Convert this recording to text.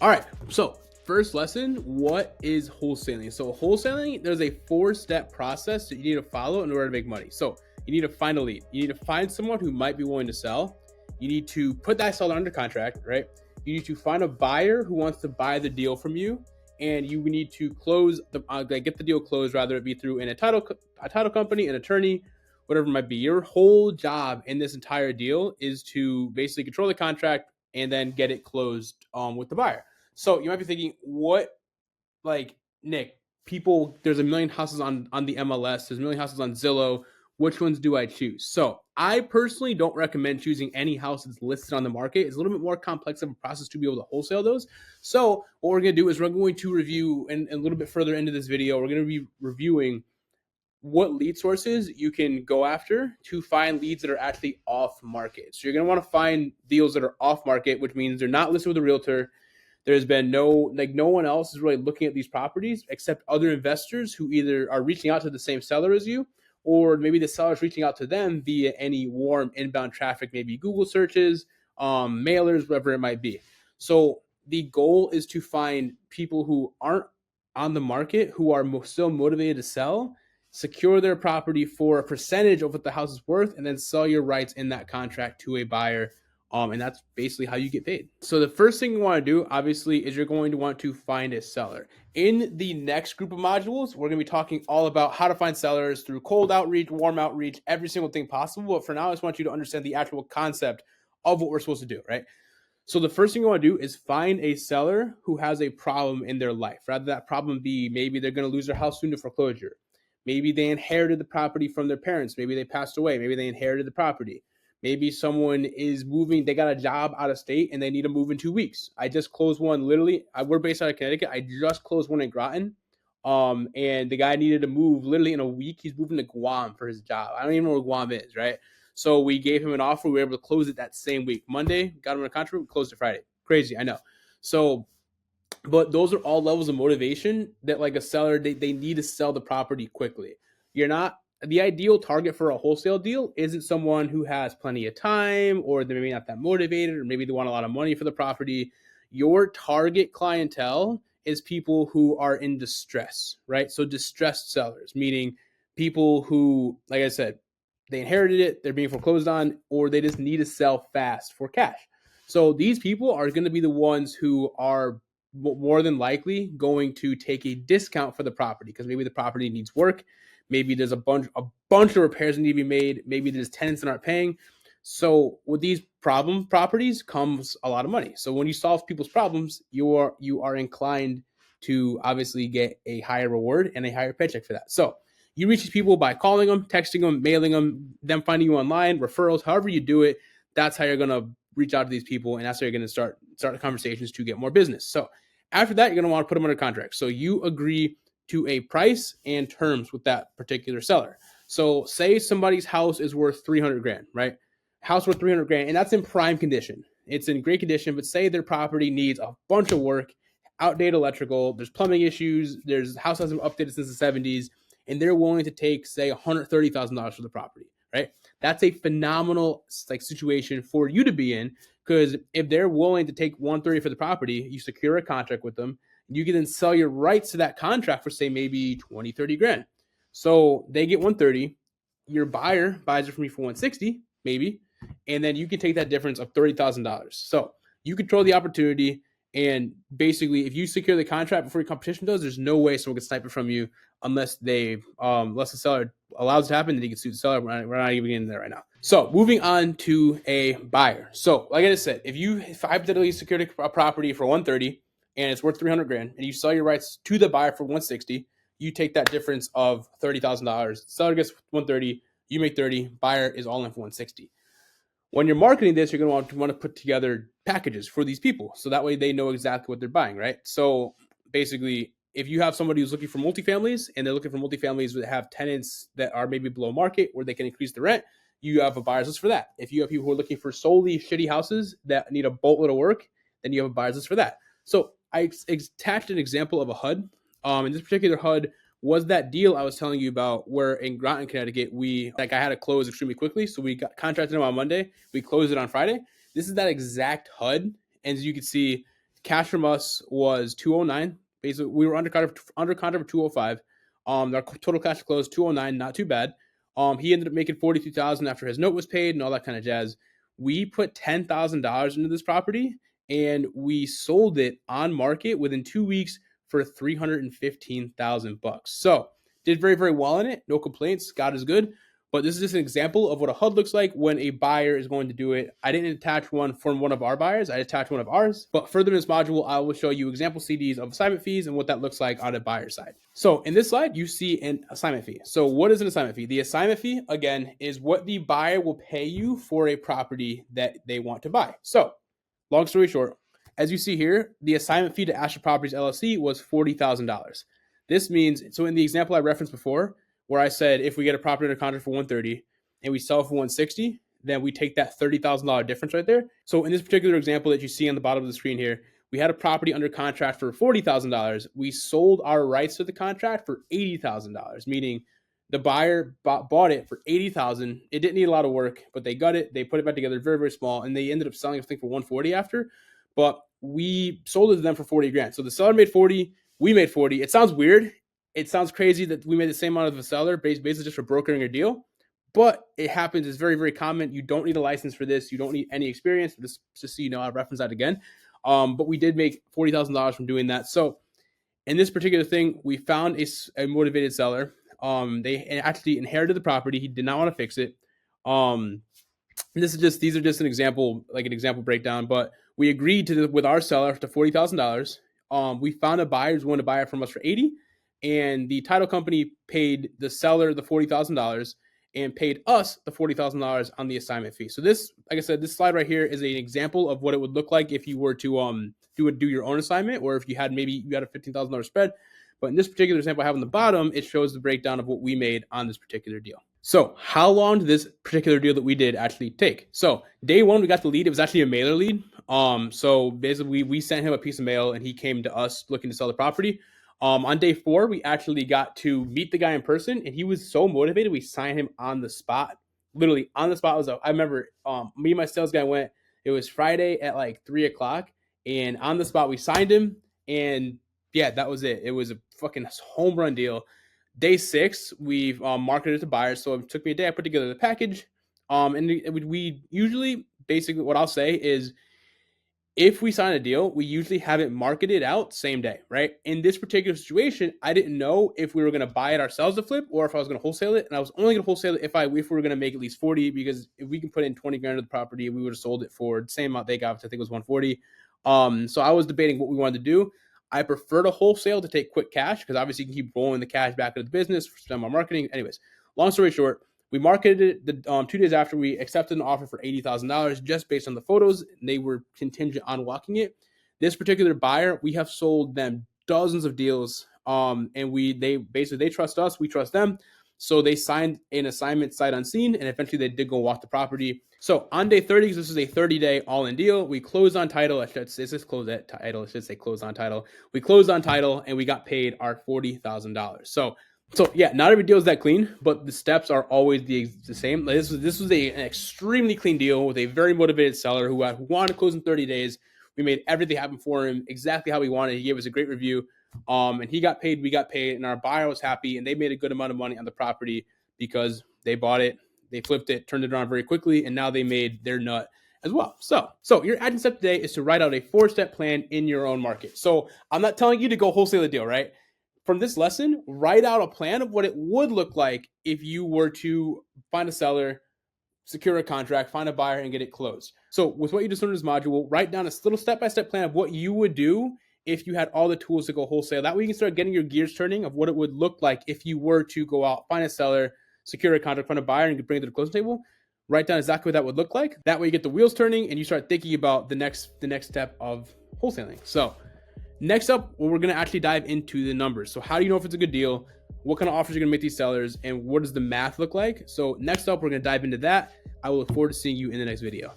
All right. So, first lesson, what is wholesaling? So, wholesaling, there's a 4-step process that you need to follow in order to make money. So, you need to find a lead. You need to find someone who might be willing to sell. You need to put that seller under contract, right? You need to find a buyer who wants to buy the deal from you, and you need to close get the deal closed, rather it be through a title company, an attorney, whatever it might be. Your whole job in this entire deal is to basically control the contract and then get it closed with the buyer. So you might be thinking, what, like, Nick, people, there's a million houses on the MLS, there's a million houses on Zillow. Which ones do I choose? So I personally don't recommend choosing any house that's listed on the market. It's a little bit more complex of a process to be able to wholesale those. So what we're going to do is we're going to review, and a little bit further into this video, we're going to be reviewing what lead sources you can go after to find leads that are actually off market. So you're going to want to find deals that are off market, which means they're not listed with a realtor. There's been no one else is really looking at these properties except other investors who either are reaching out to the same seller as you, or maybe the seller's reaching out to them via any warm inbound traffic, maybe Google searches, mailers, whatever it might be. So the goal is to find people who aren't on the market, who are still motivated to sell, secure their property for a percentage of what the house is worth, and then sell your rights in that contract to a buyer. And that's basically how you get paid. So the first thing you want to do, obviously, is you're going to want to find a seller. In the next group of modules, we're going to be talking all about how to find sellers through cold outreach, warm outreach, every single thing possible. But for now, I just want you to understand the actual concept of what we're supposed to do, right? So the first thing you want to do is find a seller who has a problem in their life. Rather that problem be maybe they're going to lose their house soon to foreclosure. Maybe they inherited the property from their parents. Maybe they passed away. Maybe they inherited the property. Maybe someone is moving, they got a job out of state and they need to move in 2 weeks. I just closed one, literally. We're based out of Connecticut. I just closed one in Groton. And the guy needed to move literally in a week. He's moving to Guam for his job. I don't even know where Guam is, right? So we gave him an offer. We were able to close it that same week. Monday, got him in a contract, we closed it Friday. Crazy, I know. So, but those are all levels of motivation that, like, a seller, they need to sell the property quickly. You're not, the ideal target for a wholesale deal isn't someone who has plenty of time, or they're maybe not that motivated, or maybe they want a lot of money for the property. Your target clientele is people who are in distress, right? So distressed sellers, meaning people who, like I said, they inherited it, they're being foreclosed on, or they just need to sell fast for cash. So these people are going to be the ones who are more than likely going to take a discount for the property because maybe the property needs work. Maybe there's a bunch of repairs that need to be made. Maybe there's tenants that aren't paying. So with these problem properties comes a lot of money. So when you solve people's problems, you are inclined to obviously get a higher reward and a higher paycheck for that. So you reach these people by calling them, texting them, mailing them finding you online, referrals, however you do it. That's how you're going to reach out to these people, and that's how you're going to start conversations to get more business. So after that, you're going to want to put them under contract. So you agree to a price and terms with that particular seller. So say somebody's house is worth 300 grand, right? House worth 300 grand, and that's in prime condition. It's in great condition, but say their property needs a bunch of work, outdated electrical, there's plumbing issues, there's house hasn't been updated since the 70s, and they're willing to take, say, $130,000 for the property, right? That's a phenomenal situation for you to be in, because if they're willing to take 130 for the property, you secure a contract with them. You can then sell your rights to that contract for, say, maybe 20, 30 grand. So they get 130. Your buyer buys it from you for 160, maybe, and then you can take that difference of $30,000. So you control the opportunity. And basically, if you secure the contract before your competition does, there's no way someone can snipe it from you unless the seller allows it to happen. Then you can sue the seller. We're not even getting there right now. So moving on to a buyer. So like I said, if hypothetically secured a property for 130 and it's worth 300 grand, and you sell your rights to the buyer for 160, you take that difference of $30,000. Seller gets 130, you make 30. Buyer is all in for 160. When you're marketing this, you're going to want to put together packages for these people. So that way they know exactly what they're buying, right? So basically, if you have somebody who's looking for multifamilies and they're looking for multifamilies that have tenants that are maybe below market where they can increase the rent, you have a buyer's list for that. If you have people who are looking for solely shitty houses that need a boatload of work, then you have a buyer's list for that. So I attached an example of a HUD. In this particular HUD was that deal I was telling you about where in Groton, Connecticut, I had to close extremely quickly. So we got contracted on Monday. We closed it on Friday. This is that exact HUD. And as you can see, cash from us was 209. Basically, we were under contract for 205. Our total cash closed 209, not too bad. He ended up making 42,000 after his note was paid and all that kind of jazz. We put $10,000 into this property and we sold it on market within 2 weeks for 315,000 bucks. So did very, very well in it. No complaints. God is good. But this is just an example of what a HUD looks like when a buyer is going to do it. I didn't attach one from one of our buyers. I attached one of ours. But further in this module, I will show you example CDs of assignment fees and what that looks like on a buyer side. So in this slide, you see an assignment fee. So what is an assignment fee? The assignment fee, again, is what the buyer will pay you for a property that they want to buy. So long story short, as you see here, the assignment fee to Asher Properties LLC was $40,000. This means, so in the example I referenced before, where I said if we get a property under contract for 130 and we sell it for 160, then we take that $30,000 difference right there. So in this particular example that you see on the bottom of the screen here, we had a property under contract for $40,000. We sold our rights to the contract for $80,000, meaning the buyer bought it for $80,000. It didn't need a lot of work, but they got it. They put it back together very, very small, and they ended up selling, I think, for 140 after. But we sold it to them for 40 grand. So the seller made 40, we made 40. It sounds weird. It sounds crazy that we made the same amount of a seller basically just for brokering a deal, but it happens. It's very, very common. You don't need a license for this. You don't need any experience. Just so you know, I'll reference that again. But we did make $40,000 from doing that. So in this particular thing, we found a motivated seller. They actually inherited the property. He did not want to fix it. These are just an example, like an example breakdown, but we agreed with our seller to $40,000. We found a buyer who's willing to buy it from us for 80. And the title company paid the seller the $40,000 and paid us the $40,000 on the assignment fee. So this, like I said, this slide right here is an example of what it would look like if you were to do your own assignment, or if you had a $15,000 spread. But in this particular example I have on the bottom, it shows the breakdown of what we made on this particular deal. So how long did this particular deal that we did actually take? So day one, we got the lead. It was actually a mailer lead. So basically we sent him a piece of mail and he came to us looking to sell the property. On day 4, we actually got to meet the guy in person, and he was so motivated. We signed him on the spot, literally on the spot. I remember me and my sales guy went. It was Friday at like 3:00, and on the spot we signed him. And yeah, that was it. It was a fucking home run deal. Day 6, we've marketed it to buyers. So it took me a day. I put together the package, and we usually basically what I'll say is, if we sign a deal, we usually have it marketed out same day, right? In this particular situation, I didn't know if we were going to buy it ourselves to flip or if I was going to wholesale it. And I was only going to wholesale it if we were going to make at least 40, because if we can put in 20 grand of the property, we would have sold it for the same amount they got, which I think was 140. So I was debating what we wanted to do. I prefer to wholesale to take quick cash, because obviously you can keep rolling the cash back into the business, spend more marketing. Anyways, long story short, we marketed it 2 days after we accepted an offer for $80,000 just based on the photos. And they were contingent on walking it. This particular buyer, we have sold them dozens of deals. And they trust us, we trust them. So they signed an assignment sight unseen, and eventually they did go walk the property. So on day 30, this is a 30-day all-in deal. We closed on title. I should say close on title. We closed on title, and we got paid our $40,000. So yeah, not every deal is that clean, but the steps are always the same. This was an extremely clean deal with a very motivated seller who wanted to close in 30 days. We made everything happen for him exactly how we wanted. He gave us a great review, and he got paid, we got paid, and our buyer was happy, and they made a good amount of money on the property because they bought it, they flipped it, turned it around very quickly, and now they made their nut as well. So your action step today is to write out a 4-step plan in your own market. So I'm not telling you to go wholesale a deal, right? From this lesson, write out a plan of what it would look like if you were to find a seller, secure a contract, find a buyer, and get it closed. So with what you just learned in this module, write down a little step-by-step plan of what you would do if you had all the tools to go wholesale. That way you can start getting your gears turning of what it would look like if you were to go out, find a seller, secure a contract, find a buyer, and you can bring it to the closing table. Write down exactly what that would look like. That way you get the wheels turning and you start thinking about the next step of wholesaling. So next up, we're going to actually dive into the numbers. So how do you know if it's a good deal? What kind of offers you're going to make these sellers? And what does the math look like? So next up, we're going to dive into that. I will look forward to seeing you in the next video.